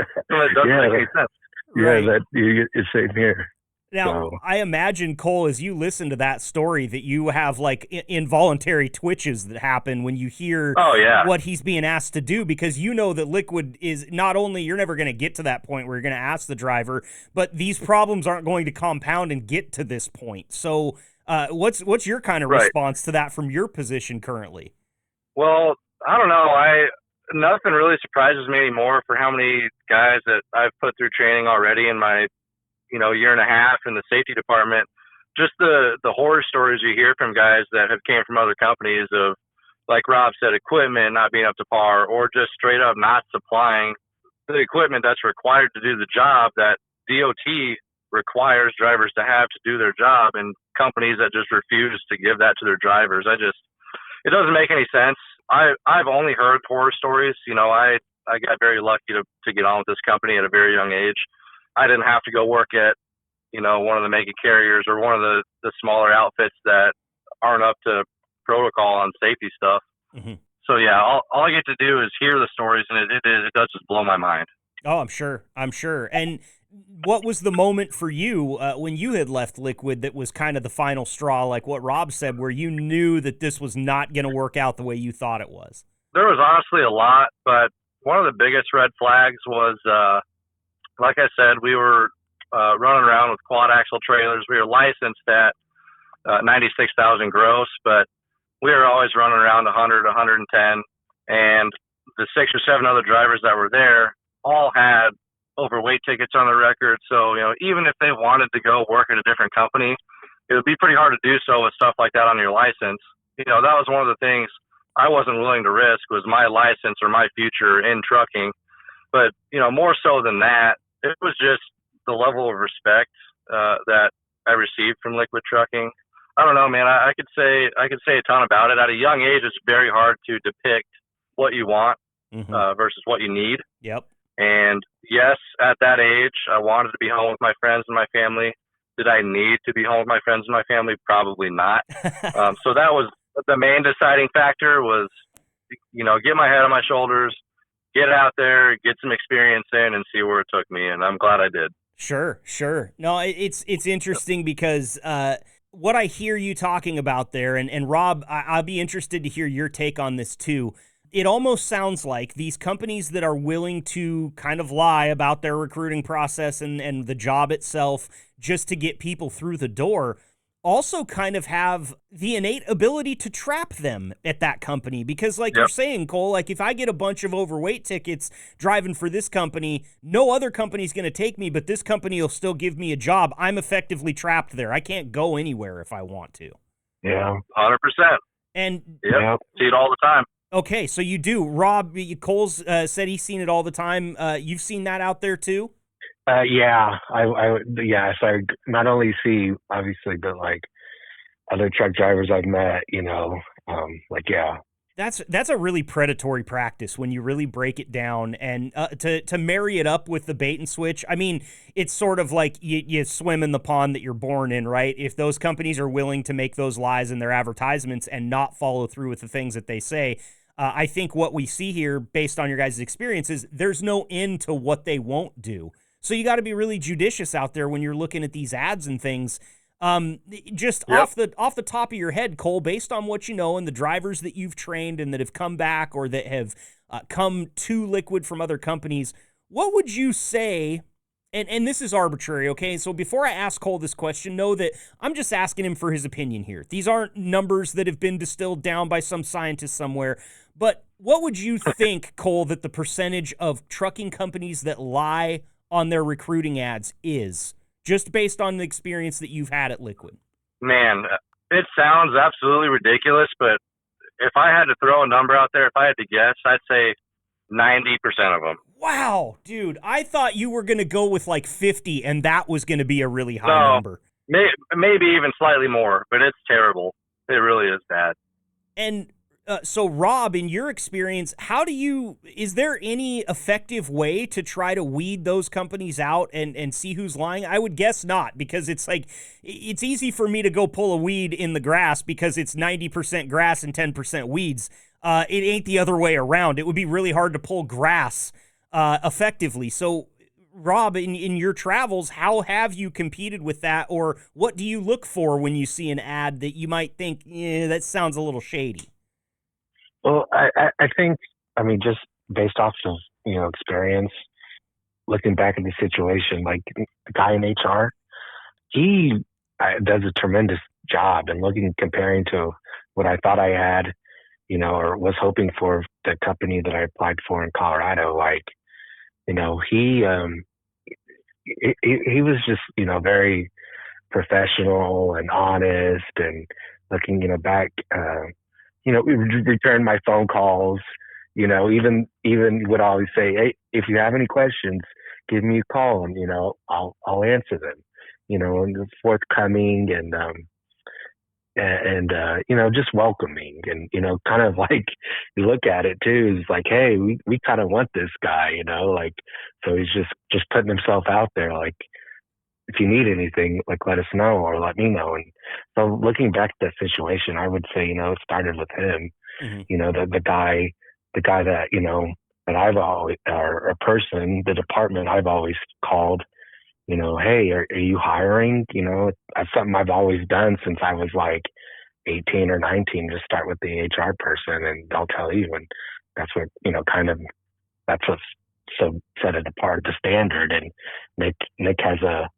doesn't make any sense. Right. Yeah, it's same here. Now, So, I imagine, Cole, as you listen to that story, that you have like involuntary twitches that happen when you hear what he's being asked to do, because you know that Liquid is not only, you're never going to get to that point where you're going to ask the driver, but these problems aren't going to compound and get to this point. So what's your kind of response to that from your position currently? Well, I don't know. Nothing really surprises me anymore for how many guys that I've put through training already in my year and a half in the safety department. Just the horror stories you hear from guys that have came from other companies of, like Rob said, equipment not being up to par, or just straight up not supplying the equipment that's required to do the job that DOT requires drivers to have to do their job, and companies that just refuse to give that to their drivers. It doesn't make any sense. I've only heard horror stories. I got very lucky to get on with this company at a very young age. I didn't have to go work at, one of the mega carriers or one of the smaller outfits that aren't up to protocol on safety stuff. Mm-hmm. So yeah, all I get to do is hear the stories, and it does just blow my mind. Oh, I'm sure. And what was the moment for you when you had left Liquid that was kind of the final straw, like what Rob said, where you knew that this was not going to work out the way you thought it was? There was honestly a lot, but one of the biggest red flags was, like I said, we were running around with quad axle trailers. We were licensed at 96,000 gross, but we were always running around 100, 110. And the 6 or 7 other drivers that were there all had overweight tickets on their record. So, even if they wanted to go work at a different company, it would be pretty hard to do so with stuff like that on your license. That was one of the things I wasn't willing to risk, was my license or my future in trucking. But, more so than that, it was just the level of respect that I received from Liquid Trucking. I don't know, man. I could say a ton about it. At a young age, it's very hard to depict what you want versus what you need. Yep. And yes, at that age, I wanted to be home with my friends and my family. Did I need to be home with my friends and my family? Probably not. So that was the main deciding factor, was, get my head on my shoulders, get out there, get some experience in, and see where it took me. And I'm glad I did. Sure. No, it's interesting because what I hear you talking about there, and Rob, I'll be interested to hear your take on this too. It almost sounds like these companies that are willing to kind of lie about their recruiting process and the job itself just to get people through the door also kind of have the innate ability to trap them at that company. Because like you're saying, Cole, like if I get a bunch of overweight tickets driving for this company, no other company's going to take me, but this company will still give me a job. I'm effectively trapped there. I can't go anywhere if I want to. Yeah. 100%. And see it all the time. Okay, so you do. Rob, Cole's said he's seen it all the time. You've seen that out there too? Yeah, So I not only see, obviously, but like other truck drivers I've met, That's a really predatory practice when you really break it down, and to marry it up with the bait and switch. I mean, it's sort of like you swim in the pond that you're born in, right? If those companies are willing to make those lies in their advertisements and not follow through with the things that they say, I think what we see here, based on your guys' experience, is there's no end to what they won't do. So you got to be really judicious out there when you're looking at these ads and things. Just Yep. off the top of your head, Cole, based on what you know and the drivers that you've trained and that have come back or that have come to Liquid from other companies, what would you say? And this is arbitrary, okay? So before I ask Cole this question, know that I'm just asking him for his opinion here. These aren't numbers that have been distilled down by some scientist somewhere. But what would you think, Cole, that the percentage of trucking companies that lie on their recruiting ads is, just based on the experience that you've had at Liquid? Man, it sounds absolutely ridiculous, but if I had to throw a number out there, if I had to guess, I'd say 90% of them. Wow, dude, I thought you were going to go with like 50, and that was going to be a really high No. number. Maybe even slightly more, but it's terrible. It really is bad. And so, Rob, in your experience, is there any effective way to try to weed those companies out and see who's lying? I would guess not, because it's like, it's easy for me to go pull a weed in the grass because it's 90% grass and 10% weeds. It ain't the other way around. It would be really hard to pull grass effectively. So, Rob, in your travels, how have you competed with that, or what do you look for when you see an ad that you might think, that sounds a little shady? Well, I think, I mean, just based off of, experience, looking back at the situation, like the guy in HR, he does a tremendous job. And comparing to what I thought I had, or was hoping for the company that I applied for in Colorado, like, he was just, very professional and honest, and looking, back, we return my phone calls, even would always say, hey, if you have any questions, give me a call and, I'll answer them, and forthcoming and just welcoming and, kind of like you look at it too, is like, hey, we kind of want this guy, like, so he's just putting himself out there. Like, if you need anything, like, let us know or let me know. And so looking back at that situation, I would say, it started with him, Mm-hmm. the guy that, that I've always, or a person, the department I've always called, hey, are you hiring? That's something I've always done since I was like 18 or 19, just start with the HR person and they'll tell you. And that's what, that's what's so set it apart, the standard. And Nick has a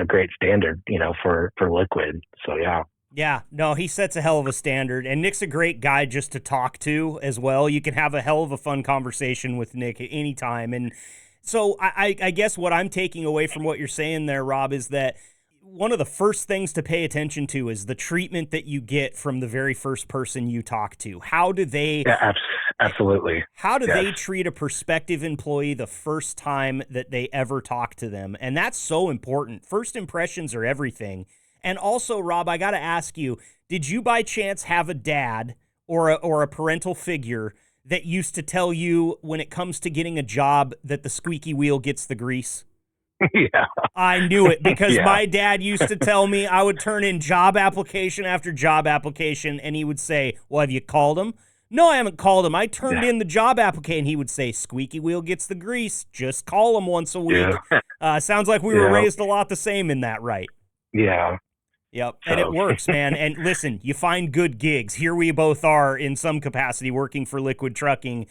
great standard, for Liquid. So, yeah. Yeah, no, he sets a hell of a standard, and Nick's a great guy just to talk to as well. You can have a hell of a fun conversation with Nick at any time. And so I guess what I'm taking away from what you're saying there, Rob, is that one of the first things to pay attention to is the treatment that you get from the very first person you talk to. How do they... Yeah, absolutely. How do they treat a prospective employee the first time that they ever talk to them? And that's so important. First impressions are everything. And also, Rob, I got to ask you, did you by chance have a dad or a parental figure that used to tell you when it comes to getting a job that the squeaky wheel gets the grease? Yeah. I knew it because Yeah. my dad used to tell me I would turn in job application after job application, and he would say, well, have you called him? No, I haven't called him. I turned in the job application. He would say, squeaky wheel gets the grease. Just call him once a week. Yeah. Sounds like we were raised a lot the same in that, right? Yeah. Yep, and it works, man. And listen, you find good gigs. Here we both are in some capacity working for Liquid Trucking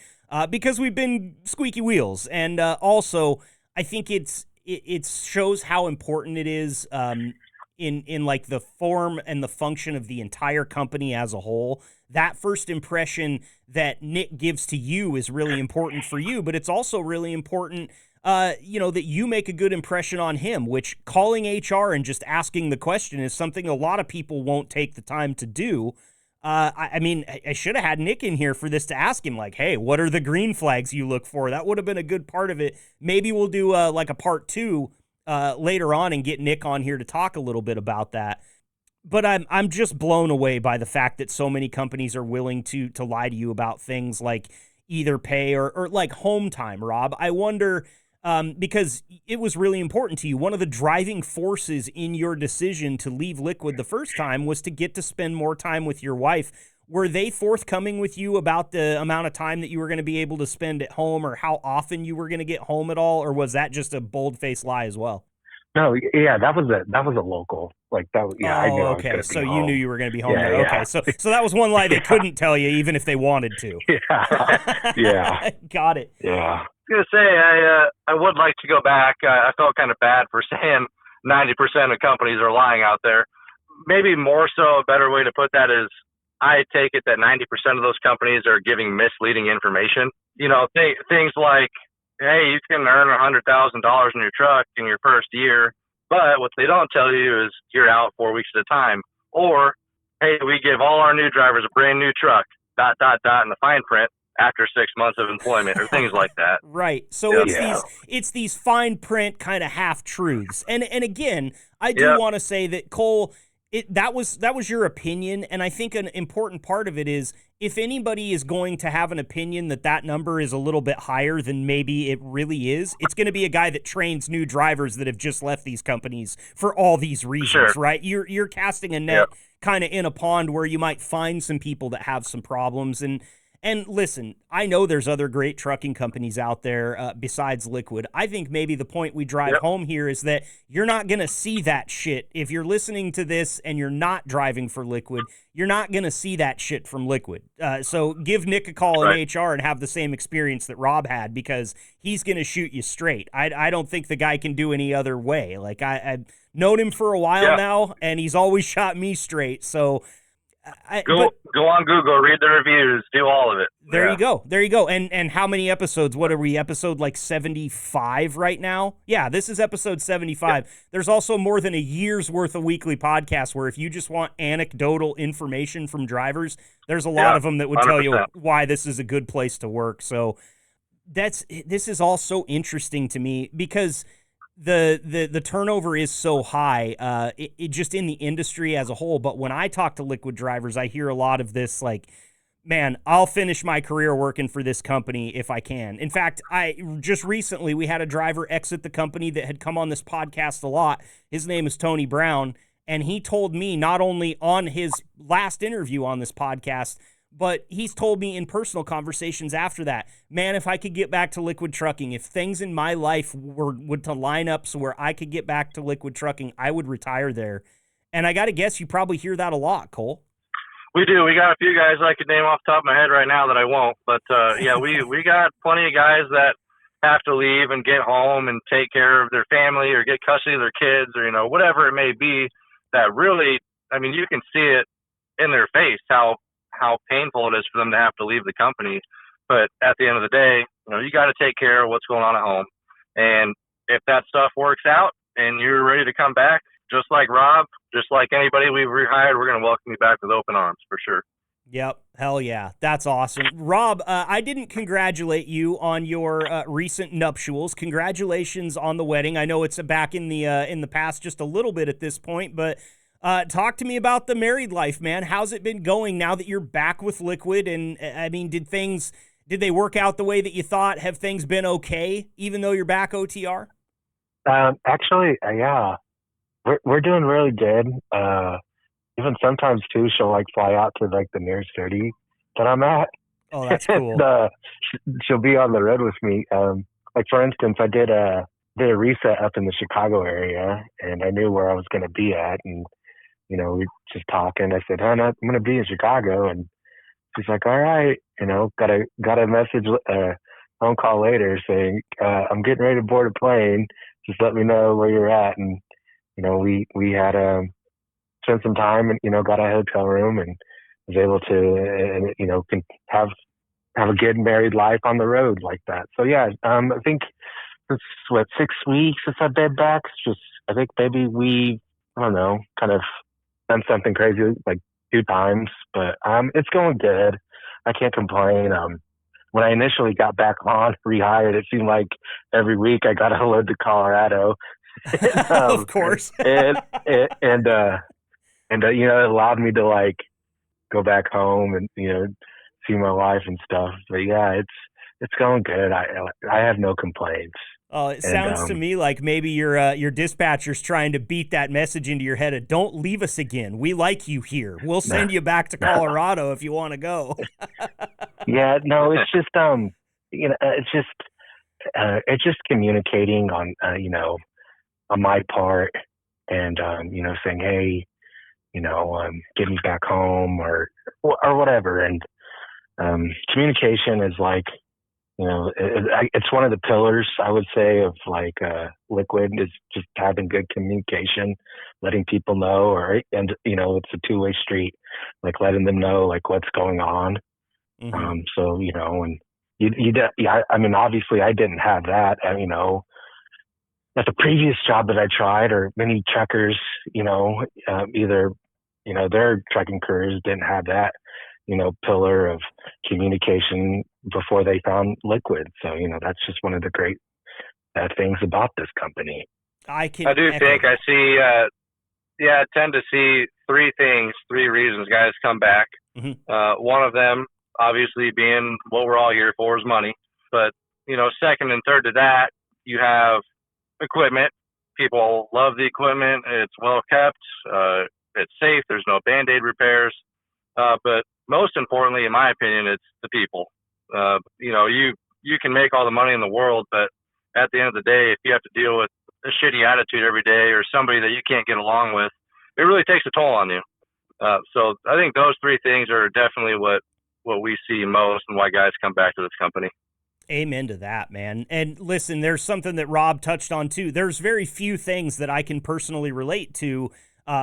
because we've been squeaky wheels. And also, I think it shows how important it is in like the form and the function of the entire company as a whole. That first impression that Nick gives to you is really important for you, but it's also really important that you make a good impression on him, which calling HR and just asking the question is something a lot of people won't take the time to do. I should have had Nick in here for this to ask him, like, hey, what are the green flags you look for? That would have been a good part of it. Maybe we'll do like a part 2 later on and get Nick on here to talk a little bit about that. But I'm just blown away by the fact that so many companies are willing to lie to you about things like either pay or like home time, Rob. I wonder, because it was really important to you. One of the driving forces in your decision to leave Liquid the first time was to get to spend more time with your wife. Were they forthcoming with you about the amount of time that you were going to be able to spend at home, or how often you were going to get home at all, or was that just a bold-faced lie as well? No, yeah, that was a local. Like that. Yeah, I knew Oh, I was okay. going to be So you home. knew you were going to be home Yeah, there. yeah. Okay. So that was one lie they Yeah. couldn't tell you, even if they wanted to. Yeah, yeah, Got it. yeah. I was gonna say I would like to go back. I felt kind of bad for saying 90% of companies are lying out there. Maybe more so, a better way to put that is I take it that 90% of those companies are giving misleading information. You know, things like, hey, you can earn $100,000 in your truck in your first year, but what they don't tell you is you're out 4 weeks at a time. Or, hey, we give all our new drivers a brand new truck, ... in the fine print after 6 months of employment, or things like that. Right. So Yep. it's these fine print kind of half truths. And again, I do Yep. want to say that Cole, that was your opinion, and I think an important part of it is if anybody is going to have an opinion that number is a little bit higher than maybe it really is, it's going to be a guy that trains new drivers that have just left these companies for all these reasons, Sure. right? You're casting a net kind of in a pond where you might find some people that have some problems. And listen, I know there's other great trucking companies out there besides Liquid. I think maybe the point we drive home here is that you're not going to see that shit. If you're listening to this and you're not driving for Liquid, you're not going to see that shit from Liquid. So give Nick a call in HR and have the same experience that Rob had, because he's going to shoot you straight. I don't think the guy can do any other way. Like I've known him for a while now, and he's always shot me straight. So Go on Google, read the reviews, do all of it. There you go. And how many episodes? What are we, episode like 75 right now? Yeah, this is episode 75. Yep. There's also more than a year's worth of weekly podcasts where if you just want anecdotal information from drivers, there's a lot of them that would 100%. Tell you why this is a good place to work. So this is all so interesting to me, because the turnover is so high, it just in the industry as a whole. But when I talk to Liquid drivers, I hear a lot of this, like, man, I'll finish my career working for this company if I can. In fact, just recently we had a driver exit the company that had come on this podcast a lot. His name is Tony Brown, and he told me, not only on his last interview on this podcast, but he's told me in personal conversations after that, man, if I could get back to Liquid trucking, if things in my life would to line up so where I could get back to Liquid trucking, I would retire there. And I got to guess you probably hear that a lot, Cole. We do. We got a few guys I could name off the top of my head right now that I won't. But, yeah, we got plenty of guys that have to leave and get home and take care of their family or get custody of their kids or, you know, whatever it may be, that really, I mean, you can see it in their face, how painful it is for them to have to leave the company. But at the end of the day, you know, you got to take care of what's going on at home. And if that stuff works out and you're ready to come back, just like Rob, just like anybody we've rehired, we're going to welcome you back with open arms for sure. Yep. Hell yeah. That's awesome. Rob, I didn't congratulate you on your recent nuptials. Congratulations on the wedding. I know it's back in the past just a little bit at this point, but talk to me about the married life, man. How's it been going now that you're back with Liquid? And I mean, did they work out the way that you thought? Have things been okay, even though you're back OTR? Actually, yeah, we're doing really good. Even sometimes too, she'll like fly out to like the nearest city that I'm at. Oh, that's cool. And, she'll be on the road with me. Like for instance, I did a reset up in the Chicago area, and I knew where I was going to be at, and you know, we just talking. I said, "Hon, I'm going to be in Chicago," and she's like, "All right." You know, got a message, phone call later saying, "I'm getting ready to board a plane. Just let me know where you're at." And you know, we had spent some time, and you know, got a hotel room, and was able to, you know, can have a good married life on the road like that. So yeah, I think it's 6 weeks since I've been back. It's just, I think maybe I don't know, kind of done something crazy like 2 times, but it's going good. I can't complain. When I initially got back on rehired, it seemed like every week I got a load to Colorado. Of course. and and it allowed me to like go back home and see my wife and stuff. But yeah, it's going good. I have no complaints. Oh, it And sounds to me like maybe your dispatcher's trying to beat that message into your head of "Don't leave us again. We like you here. We'll send you back to Colorado if you want to go." yeah, no, it's just it's just communicating on on my part, and saying, hey, get me back home or whatever. And communication is like, it's one of the pillars, I would say, of like Liquid, is just having good communication, letting people know, and it's a two-way street, like letting them know like what's going on. Mm-hmm. So and I mean, obviously I didn't have that, at the previous job that I tried, or many truckers, either their trucking careers didn't have that pillar of communication before they found Liquid. So that's just one of the great things about this company. I think I see I tend to see three reasons guys come back. Mm-hmm. One of them obviously being what we're all here for is money, but second and third to that, you have equipment. People love the equipment. It's well kept. It's safe. There's no Band-Aid repairs. But most importantly, in my opinion, it's the people. You can make all the money in the world, but at the end of the day, if you have to deal with a shitty attitude every day or somebody that you can't get along with, it really takes a toll on you. So I think those three things are definitely what we see most and why guys come back to this company. Amen to that, man. And listen, there's something that Rob touched on too. There's very few things that I can personally relate to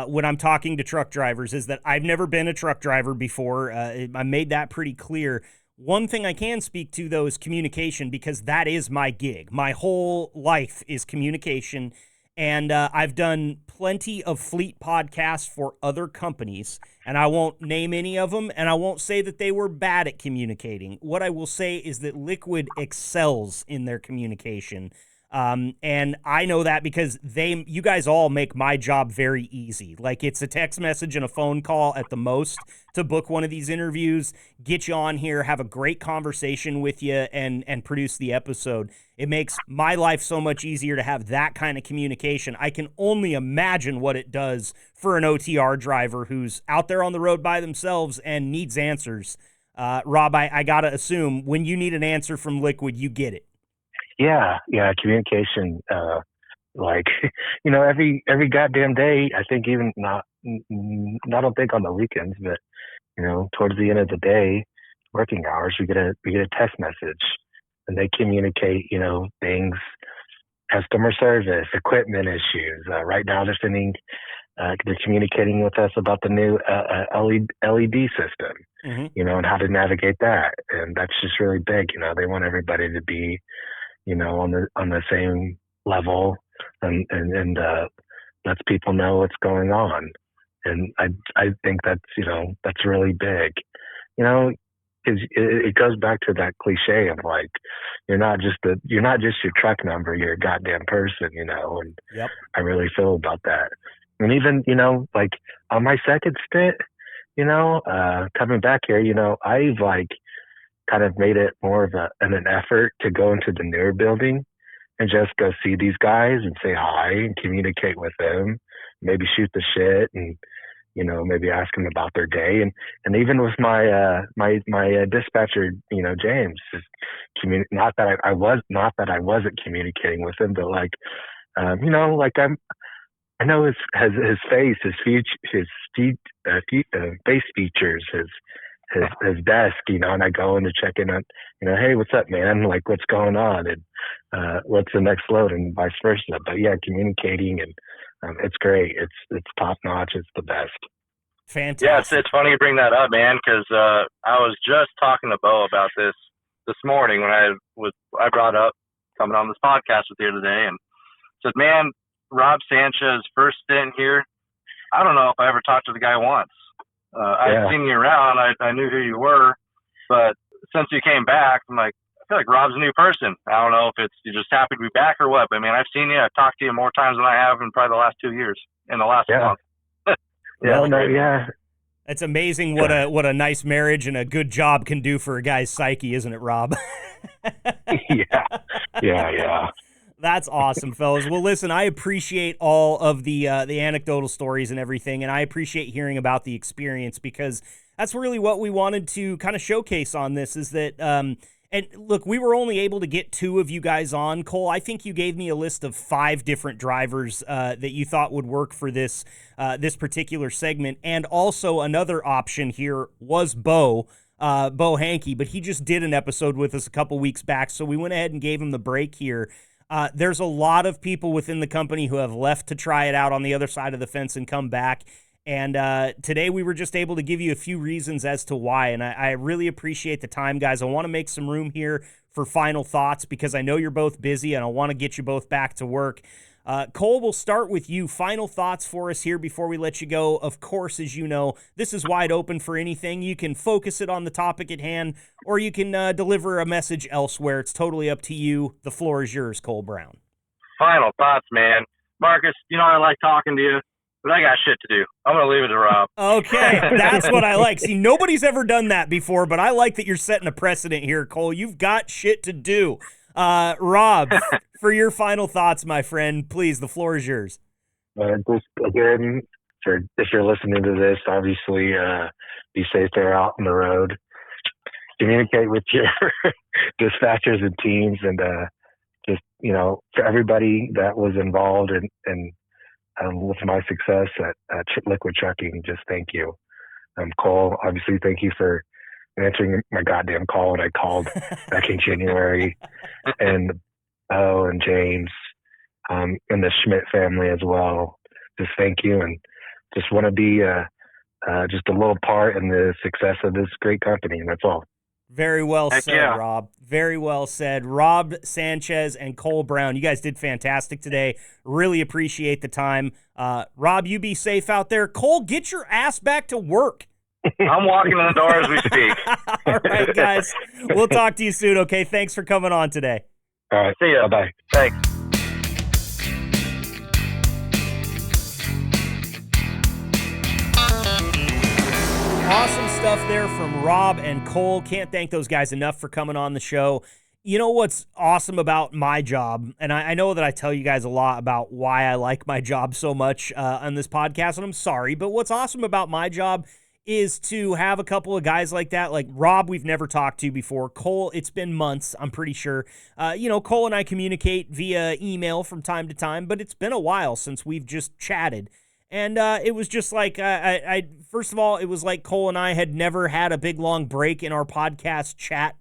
when I'm talking to truck drivers, is that I've never been a truck driver before. I made that pretty clear. One thing I can speak to, though, is communication, because that is my gig. My whole life is communication. And I've done plenty of fleet podcasts for other companies, and I won't name any of them, and I won't say that they were bad at communicating. What I will say is that Liquid excels in their communication. And I know that because you guys all make my job very easy. Like, it's a text message and a phone call at the most to book one of these interviews, get you on here, have a great conversation with you, and produce the episode. It makes my life so much easier to have that kind of communication. I can only imagine what it does for an OTR driver who's out there on the road by themselves and needs answers. Rob, I got to assume when you need an answer from Liquid, you get it. Yeah, communication, like, every goddamn day. I think even I don't think on the weekends, but towards the end of the day, working hours, we get a text message, and they communicate, things, customer service, equipment issues. Right now, they're communicating with us about the new LED system, mm-hmm. And how to navigate that, and that's just really big. They want everybody to be on the same level, and lets people know what's going on. And I think that's really big, because it goes back to that cliche of like, you're not just your truck number, you're a goddamn person, and yep. I really feel about that. And even, like on my second stint, coming back here, I've like kind of made it more of an effort to go into the newer building and just go see these guys and say hi and communicate with them, maybe shoot the shit, and maybe ask them about their day. And even with my dispatcher, James, not that I wasn't communicating with him, but like, like I know his face, his face features, his desk, and I go in to check in on, hey, what's up, man? Like, what's going on? And what's the next load, and vice versa. But yeah, communicating, and it's great. It's top notch. It's the best. Fantastic. Yeah, it's funny you bring that up, man, because I was just talking to Bo about this morning when I brought up coming on this podcast with you today, and said, man, Rob Sanchez first stint here, I don't know if I ever talked to the guy once. I'd seen you around. I knew who you were, but since you came back, I'm like, I feel like Rob's a new person. I don't know if it's you just happy to be back or what, but man, I've seen you. I've talked to you more times than I have in probably the last 2 years, in the last month. Yeah, no, yeah. It's amazing what a nice marriage and a good job can do for a guy's psyche, isn't it, Rob? Yeah. That's awesome, fellas. Well, listen, I appreciate all of the anecdotal stories and everything, and I appreciate hearing about the experience because that's really what we wanted to kind of showcase on this is that and look, we were only able to get 2 of you guys on. Cole, I think you gave me a list of 5 different drivers that you thought would work for this particular segment, and also another option here was Bo Hankey, but he just did an episode with us a couple weeks back, so we went ahead and gave him the break here. There's a lot of people within the company who have left to try it out on the other side of the fence and come back. And today we were just able to give you a few reasons as to why. And I really appreciate the time, guys. I want to make some room here for final thoughts because I know you're both busy and I want to get you both back to work. Cole, we'll start with you. Final thoughts for us here before we let you go. Of course, as you know, this is wide open for anything. You can focus it on the topic at hand, or you can deliver a message elsewhere. It's totally up to you. The floor is yours, Cole Brown. Final thoughts, man. Marcus, I like talking to you, but I got shit to do. I'm going to leave it to Rob. Okay, that's what I like. See, nobody's ever done that before, but I like that you're setting a precedent here, Cole. You've got shit to do. Rob, for your final thoughts, my friend, please, the floor is yours. Just again, if you're listening to this, obviously be safe there out on the road. Communicate with your dispatchers and teams, and just for everybody that was involved and with my success at Liquid Trucking, just thank you. Cole, obviously, thank you for answering my goddamn call when I called back in January, and and James, and the Schmidt family as well. Just thank you, and just want to be just a little part in the success of this great company, and that's all. Very well Heck said, yeah. Rob. Very well said. Rob Sanchez and Cole Brown, you guys did fantastic today. Really appreciate the time. Rob, you be safe out there. Cole, get your ass back to work. I'm walking in the door as we speak. All right, guys. We'll talk to you soon, okay? Thanks for coming on today. All right. See ya. Bye. Thanks. Awesome stuff there from Rob and Cole. Can't thank those guys enough for coming on the show. You know what's awesome about my job, and I know that I tell you guys a lot about why I like my job so much on this podcast, and I'm sorry, but what's awesome about my job is to have a couple of guys like that. Like Rob, we've never talked to before. Cole, it's been months, I'm pretty sure. Cole and I communicate via email from time to time, but it's been a while since we've just chatted. And it was just like, first of all, it was like Cole and I had never had a big, long break in our podcast chat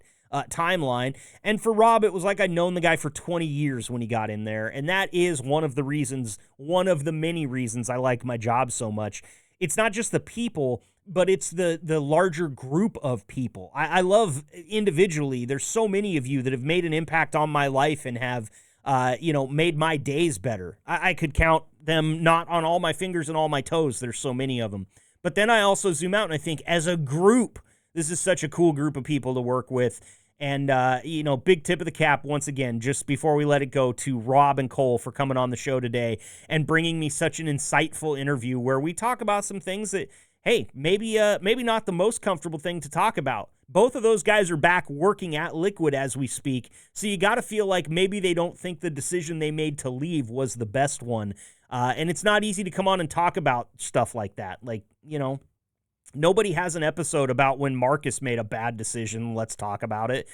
timeline. And for Rob, it was like I'd known the guy for 20 years when he got in there. And that is one of the many reasons I like my job so much. It's not just the people, but it's the larger group of people. I love individually. There's so many of you that have made an impact on my life and have, made my days better. I could count them not on all my fingers and all my toes. There's so many of them. But then I also zoom out and I think as a group, this is such a cool group of people to work with. And, big tip of the cap once again, just before we let it go, to Rob and Cole for coming on the show today and bringing me such an insightful interview where we talk about some things that, hey, maybe not the most comfortable thing to talk about. Both of those guys are back working at Liquid as we speak, so you got to feel like maybe they don't think the decision they made to leave was the best one. And it's not easy to come on and talk about stuff like that. Like, nobody has an episode about when Marcus made a bad decision. Let's talk about it.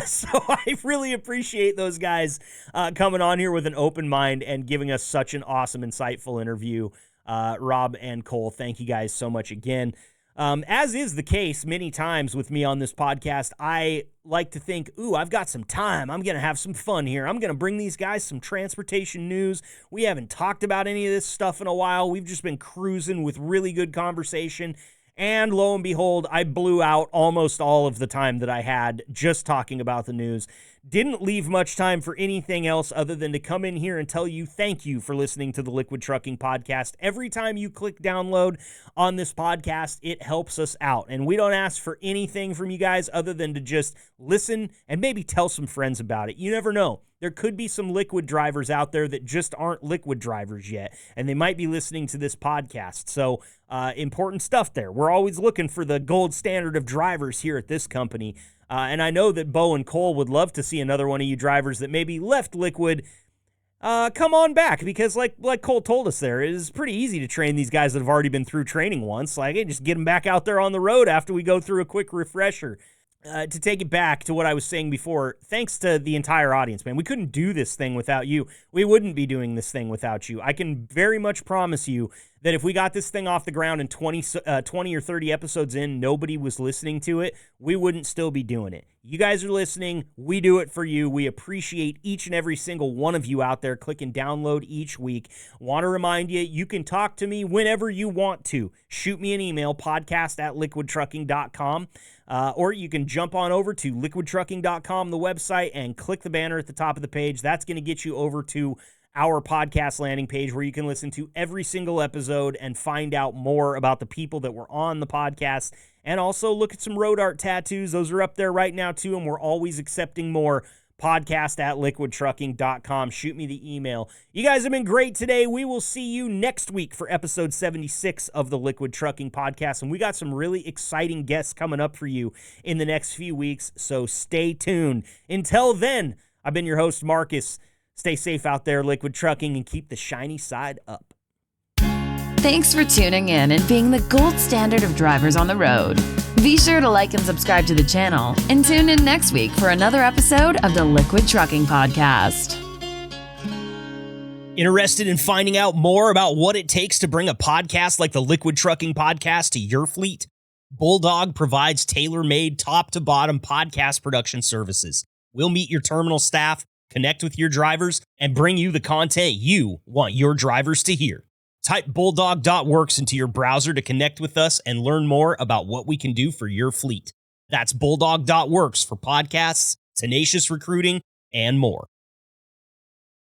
So I really appreciate those guys coming on here with an open mind and giving us such an awesome, insightful interview. Rob and Cole, thank you guys so much again. As is the case many times with me on this podcast, I like to think, I've got some time. I'm going to have some fun here. I'm going to bring these guys some transportation news. We haven't talked about any of this stuff in a while. We've just been cruising with really good conversation. And lo and behold, I blew out almost all of the time that I had just talking about the news. didn't leave much time for anything else other than to come in here and tell you thank you for listening to the Liquid Trucking Podcast. Every time you click download on this podcast, it helps us out. And we don't ask for anything from you guys other than to just listen and maybe tell some friends about it. You never know. There could be some liquid drivers out there that just aren't liquid drivers yet, and they might be listening to this podcast. So important stuff there. We're always looking for the gold standard of drivers here at this company. And I know that Bo and Cole would love to see another one of you drivers that maybe left liquid come on back, because like Cole told us there, it is pretty easy to train these guys that have already been through training once. Like, hey, just get them back out there on the road after we go through a quick refresher. To take it back to what I was saying before, thanks to the entire audience, man. We couldn't do this thing without you. We wouldn't be doing this thing without you. I can very much promise you that if we got this thing off the ground and 20 or 30 episodes in, nobody was listening to it, we wouldn't still be doing it. You guys are listening. We do it for you. We appreciate each and every single one of you out there clicking download each week. Want to remind you, you can talk to me whenever you want to. Shoot me an email, podcast@liquidtrucking.com. Or you can jump on over to liquidtrucking.com, the website, and click the banner at the top of the page. That's going to get you over to our podcast landing page where you can listen to every single episode and find out more about the people that were on the podcast, and also look at some road art tattoos. Those are up there right now too, and we're always accepting more. Podcast@liquidtrucking.com. Shoot me the email. You guys have been great today. We will see you next week for episode 76 of the Liquid Trucking Podcast. And we got some really exciting guests coming up for you in the next few weeks, so stay tuned. Until then, I've been your host, Marcus. Stay safe out there, Liquid Trucking, and keep the shiny side up. Thanks for tuning in and being the gold standard of drivers on the road. Be sure to like and subscribe to the channel and tune in next week for another episode of the Liquid Trucking Podcast. Interested in finding out more about what it takes to bring a podcast like the Liquid Trucking Podcast to your fleet? Bulldog provides tailor-made top-to-bottom podcast production services. We'll meet your terminal staff, connect with your drivers, and bring you the content you want your drivers to hear. Type bulldog.works into your browser to connect with us and learn more about what we can do for your fleet. That's bulldog.works for podcasts, tenacious recruiting, and more.